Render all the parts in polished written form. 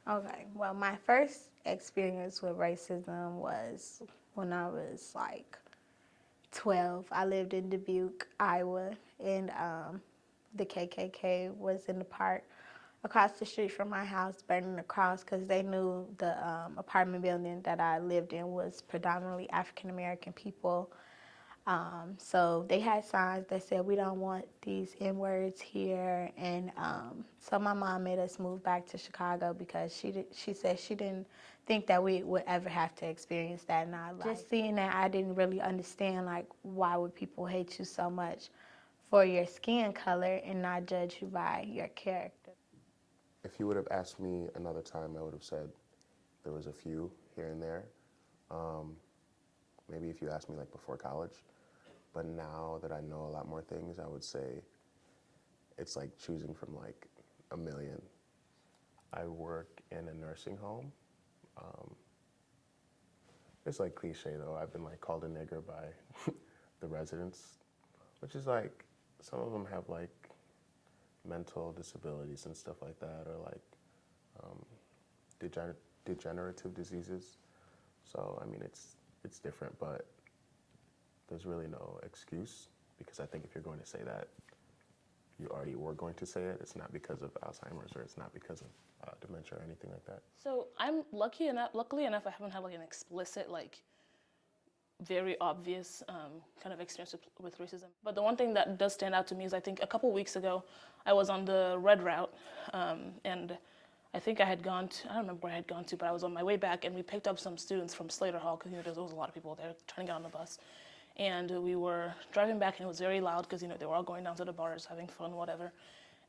Okay, well, my first experience with racism was when I was like 12. I lived in Dubuque, Iowa, and the KKK was in the park across the street from my house burning the cross because they knew the apartment building that I lived in was predominantly African American people. So they had signs that said, we don't want these N-words here. And so my mom made us move back to Chicago because she said she didn't think that we would ever have to experience that in our life. Just seeing that, I didn't really understand, like, why would people hate you so much for your skin color and not judge you by your character. If you would have asked me another time, I would have said there was a few here and there. Um, Maybe if you asked me like before college. But now that I know a lot more things, I would say it's like choosing from like a million. I work in a nursing home. Um, it's like cliche though. I've been like called a nigger by the residents, which is like some of them have like mental disabilities and stuff like that, or like um, degenerative diseases. So I mean, it's different, but there's really no excuse because I think if you're going to say that, you already were going to say it. It's not because of Alzheimer's or it's not because of dementia or anything like that. So I'm luckily enough, I haven't had like an explicit, like very obvious kind of experience with racism. But the one thing that does stand out to me is I think a couple weeks ago, I was on the red route, and I think I had gone to, I don't remember where I had gone to, but I was on my way back, and we picked up some students from Slater Hall, because there was a lot of people there trying to get on the bus. And we were driving back, and it was very loud, because they were all going down to the bars, having fun, whatever.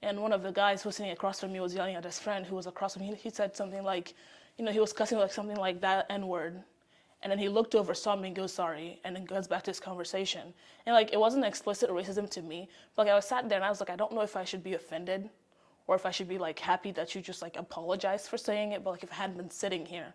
And one of the guys who was sitting across from me was yelling at his friend who was across from me. He said something like, he was cussing like something like that N-word. And then he looked over, saw me, and goes sorry, and then goes back to his conversation. And like, it wasn't explicit racism to me, but like I was sat there and I was like, I don't know if I should be offended or if I should be like happy that you just like apologized for saying it. But like, if I hadn't been sitting here,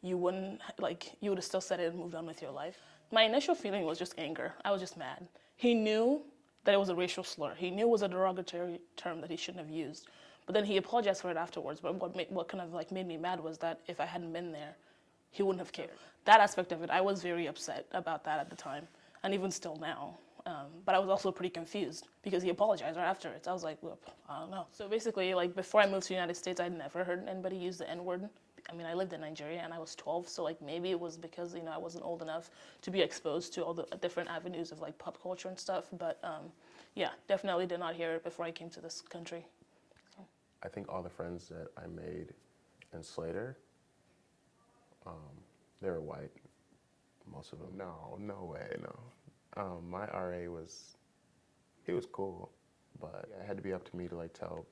you wouldn't, like, you would have still said it and moved on with your life. My initial feeling was just anger. I was just mad. He knew that it was a racial slur. He knew it was a derogatory term that he shouldn't have used. But then he apologized for it afterwards. But what kind of like made me mad was that if I hadn't been there, he wouldn't have cared. That aspect of it, I was very upset about that at the time, and even still now. But I was also pretty confused because he apologized right after it. So I was like, whoop, I don't know. So basically, like before I moved to the United States, I'd never heard anybody use the N-word. I mean, I lived in Nigeria and I was 12, so like maybe it was because I wasn't old enough to be exposed to all the different avenues of like pop culture and stuff. But yeah, definitely did not hear it before I came to this country. So. I think all the friends that I made in Slater, they were white, most of them. No way, no. My RA he was cool, but it had to be up to me to like tell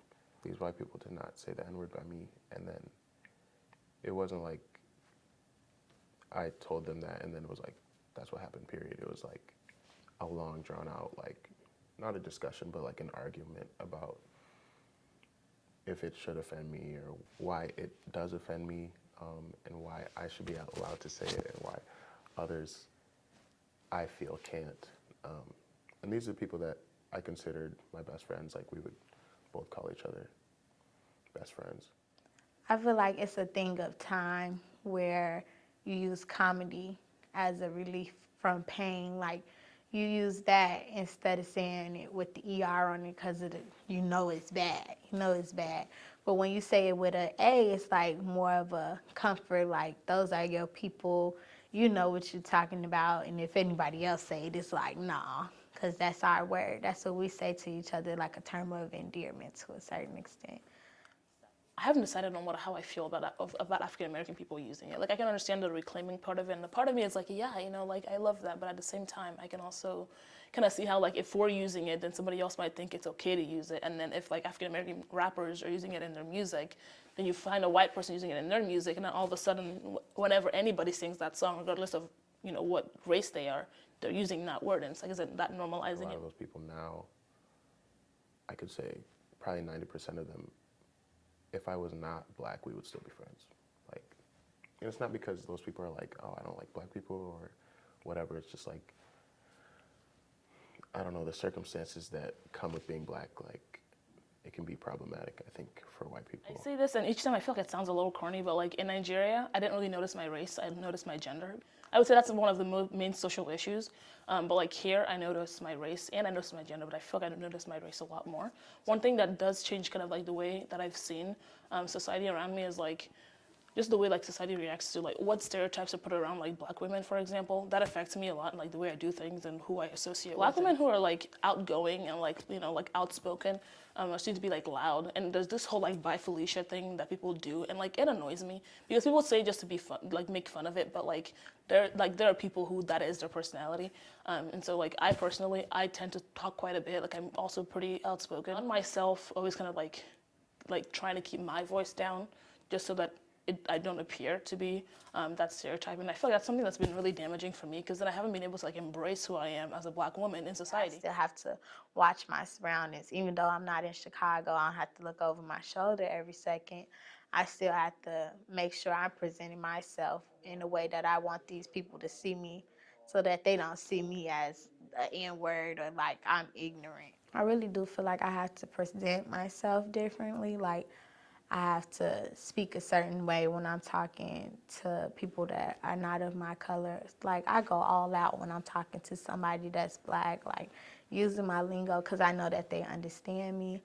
these white people to not say the N-word by me, and then it wasn't like I told them that and then it was like, that's what happened, period. It was like a long drawn out, like, not a discussion, but like an argument about if it should offend me or why it does offend me, and why I should be allowed to say it and why others I feel can't. And these are people that I considered my best friends. Like we would both call each other best friends. I feel like it's a thing of time where you use comedy as a relief from pain. Like you use that instead of saying it with the ER on it because it's bad. It's bad. But when you say it with an A, it's like more of a comfort. Like those are your people. You know what you're talking about. And if anybody else say it, it's like, nah, because that's our word. That's what we say to each other, like a term of endearment to a certain extent. I haven't decided on how I feel about African American people using it. Like I can understand the reclaiming part of it, and the part of me is like, yeah, like I love that, but at the same time, I can also kind of see how like if we're using it, then somebody else might think it's okay to use it, and then if like African American rappers are using it in their music, then you find a white person using it in their music, and then all of a sudden, whenever anybody sings that song, regardless of what race they are, they're using that word, and it's like, is it that normalizing it? A lot of those people now, I could say probably 90% of them, if I was not black, we would still be friends. Like, it's not because those people are like, oh, I don't like black people or whatever. It's just like, I don't know, the circumstances that come with being black. Like, it can be problematic, I think, for white people. I say this, and each time I feel like it sounds a little corny, but like in Nigeria, I didn't really notice my race. I noticed my gender. I would say that's one of the main social issues. But like here, I noticed my race and I noticed my gender, but I feel like I noticed my race a lot more. One thing that does change kind of like the way that I've seen society around me is like just the way like society reacts to like what stereotypes are put around like black women, for example. That affects me a lot, like the way I do things and who I associate with. Black women who are like outgoing and like, you know, like outspoken seem to be like loud, and there's this whole like "Bye Felicia" thing that people do, and like it annoys me because people say just to be fun, like make fun of it, but like there are people who that is their personality, and so like I personally I tend to talk quite a bit. Like I'm also pretty outspoken. On myself, always kind of like trying to keep my voice down, just so that I don't appear to be that stereotype. And I feel like that's something that's been really damaging for me, because then I haven't been able to like embrace who I am as a black woman in society. I still have to watch my surroundings. Even though I'm not in Chicago, I don't have to look over my shoulder every second. I still have to make sure I'm presenting myself in a way that I want these people to see me, so that they don't see me as an N-word or like I'm ignorant. I really do feel like I have to present myself differently. Like I have to speak a certain way when I'm talking to people that are not of my color. Like I go all out when I'm talking to somebody that's black, like using my lingo because I know that they understand me.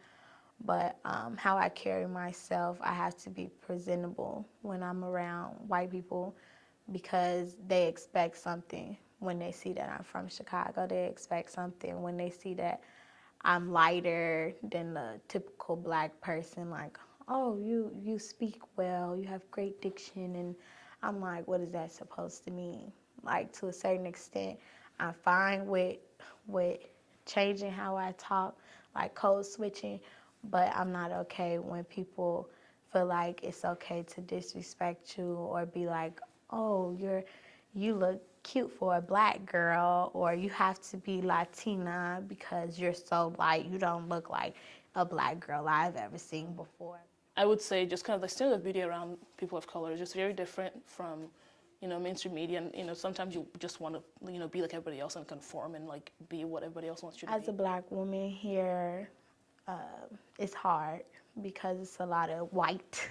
But how I carry myself, I have to be presentable when I'm around white people, because they expect something when they see that I'm from Chicago. They expect something when they see that I'm lighter than the typical black person. Like, oh, you speak well, you have great diction, and I'm like, what is that supposed to mean? Like, to a certain extent, I'm fine with changing how I talk, like code switching, but I'm not okay when people feel like it's okay to disrespect you or be like, oh, you look cute for a black girl, or you have to be Latina because you're so light, you don't look like a black girl I've ever seen before. I would say just kind of the standard of beauty around people of color is just very different from, you know, mainstream media. And, you know, sometimes you just want to, you know, be like everybody else and conform and like be what everybody else wants you to be. As a black woman here, it's hard because it's a lot of white.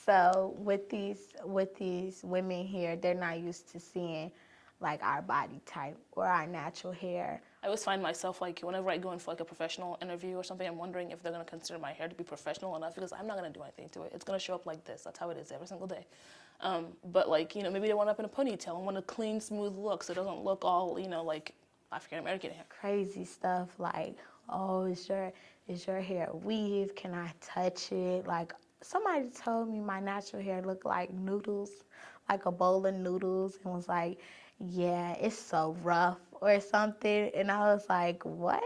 So with these women here, they're not used to seeing like our body type or our natural hair. I always find myself like whenever I go in for like a professional interview or something, I'm wondering if they're gonna consider my hair to be professional enough, because I'm not gonna do anything to it. It's gonna show up like this. That's how it is every single day. But like, you know, maybe they want up in a ponytail and want a clean, smooth look, so it doesn't look all, you know, like African American hair. Crazy stuff like, oh, is your hair a weave? Can I touch it? Like somebody told me my natural hair looked like noodles, like a bowl of noodles, and was like, yeah, it's so rough or something. And I was like, what?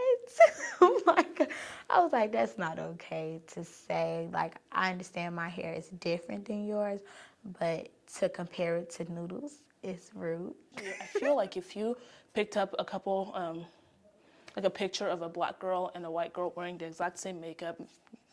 I was like, that's not okay to say. Like, I understand my hair is different than yours, but to compare it to noodles is rude. I feel like if you picked up a couple, like a picture of a black girl and a white girl wearing the exact same makeup,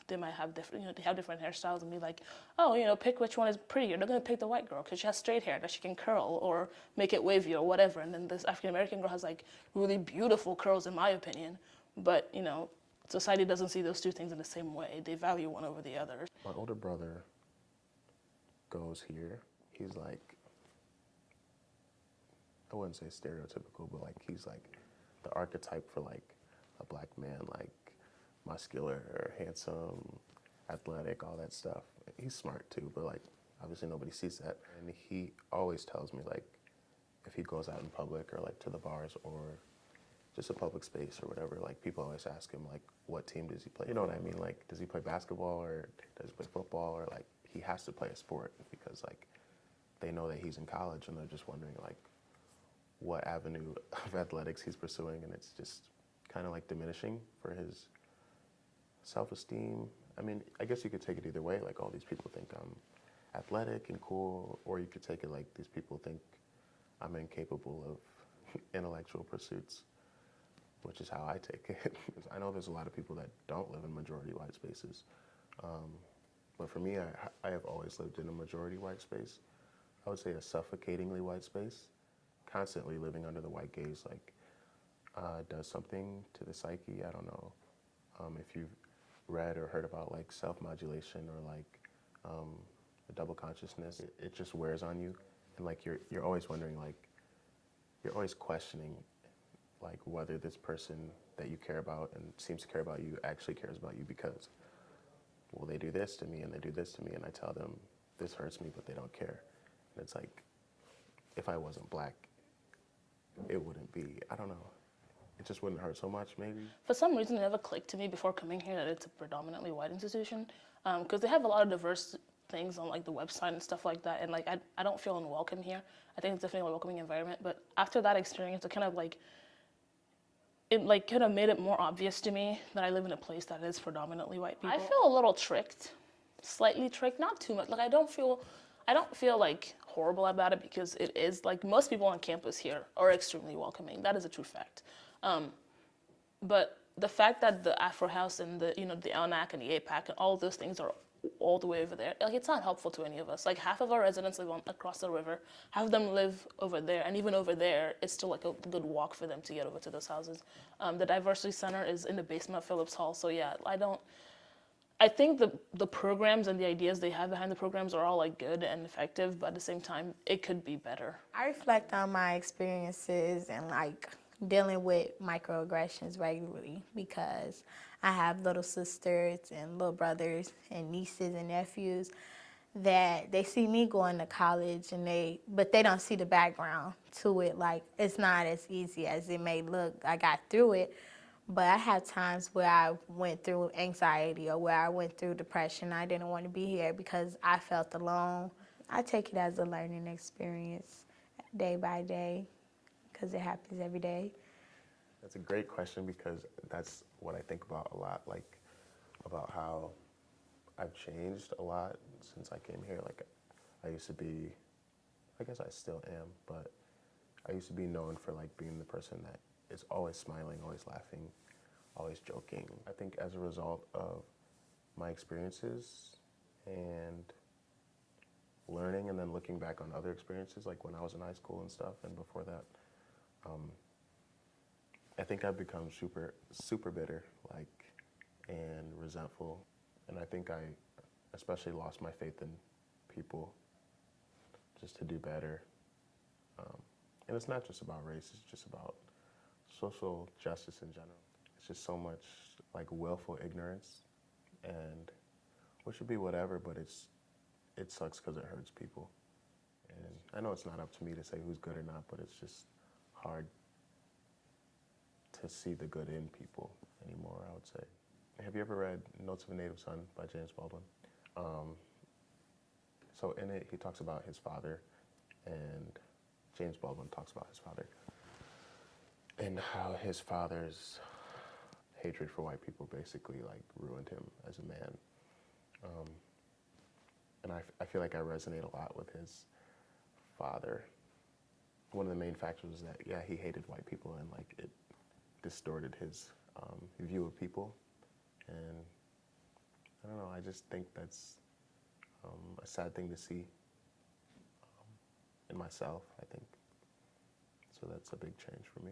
they might have different, you know, they have different hairstyles, and be like, oh, you know, pick which one is prettier. They're gonna pick the white girl because she has straight hair that she can curl or make it wavy or whatever. And then this African American girl has like really beautiful curls, in my opinion. But you know, society doesn't see those two things in the same way. They value one over the other. My older brother goes here. He's like, I wouldn't say stereotypical, but like he's like the archetype for like a black man, like muscular, handsome, athletic, all that stuff. He's smart too, but like obviously nobody sees that. And he always tells me like if he goes out in public or like to the bars or just a public space or whatever, like people always ask him like what team does he play? You know what I mean? Like does he play basketball or does he play football, or like he has to play a sport because like they know that he's in college and they're just wondering like what avenue of athletics he's pursuing, and it's just kind of like diminishing for his self-esteem. I mean, I guess you could take it either way. Like all these people think I'm athletic and cool, or you could take it like these people think I'm incapable of intellectual pursuits, which is how I take it. I know there's a lot of people that don't live in majority white spaces, but for me, I have always lived in a majority white space. I would say a suffocatingly white space. Constantly living under the white gaze, like, does something to the psyche. I don't know if you've read or heard about like self-modulation or like the double consciousness, it just wears on you, and like you're always wondering, like you're always questioning like whether this person that you care about and seems to care about you actually cares about you, because well, they do this to me and they do this to me and I tell them this hurts me but they don't care. And it's like, if I wasn't black, it wouldn't be, I don't know, it just wouldn't hurt so much maybe. For some reason, it never clicked to me before coming here that it's a predominantly white institution, because they have a lot of diverse things on like the website and stuff like that, and like I don't feel unwelcome here. I think it's definitely a welcoming environment, but after that experience, it kind of like made it more obvious to me that I live in a place that is predominantly white people. I feel a little tricked, slightly tricked, not too much. Like I don't feel like horrible about it, because it is like most people on campus here are extremely welcoming. That is a true fact. But the fact that the Afro House and the the LNAC and the APAC and all of those things are all the way over there, like it's not helpful to any of us. Like half of our residents live across the river, half of them live over there, and even over there, it's still like a good walk for them to get over to those houses. The Diversity Center is in the basement of Phillips Hall, so yeah, I think the programs and the ideas they have behind the programs are all like good and effective, but at the same time, it could be better. I reflect on my experiences and like dealing with microaggressions regularly, because I have little sisters and little brothers and nieces and nephews that they see me going to college but they don't see the background to it. Like it's not as easy as it may look. I got through it, but I have times where I went through anxiety or where I went through depression. I didn't want to be here because I felt alone. I take it as a learning experience day by day, because it happens every day. That's a great question, because that's what I think about a lot, like about how I've changed a lot since I came here. Like I used to be, I guess I still am, but I used to be known for like being the person that is always smiling, always laughing, always joking. I think as a result of my experiences and learning and then looking back on other experiences, like when I was in high school and stuff and before that, I think I've become super bitter, like, and resentful. And I think I especially lost my faith in people just to do better. And it's not just about race, it's just about social justice in general. It's just so much like willful ignorance, and which should be whatever, but it sucks because it hurts people. And I know it's not up to me to say who's good or not, but it's just hard to see the good in people anymore, I would say. Have you ever read Notes of a Native Son by James Baldwin? So in it, he talks about his father, and James Baldwin talks about his father, and how his father's hatred for white people basically like ruined him as a man. And I feel like I resonate a lot with his father. One of the main factors was that, yeah, he hated white people, and like it distorted his view of people. And I don't know, I just think that's a sad thing to see in myself, I think. So that's a big change for me.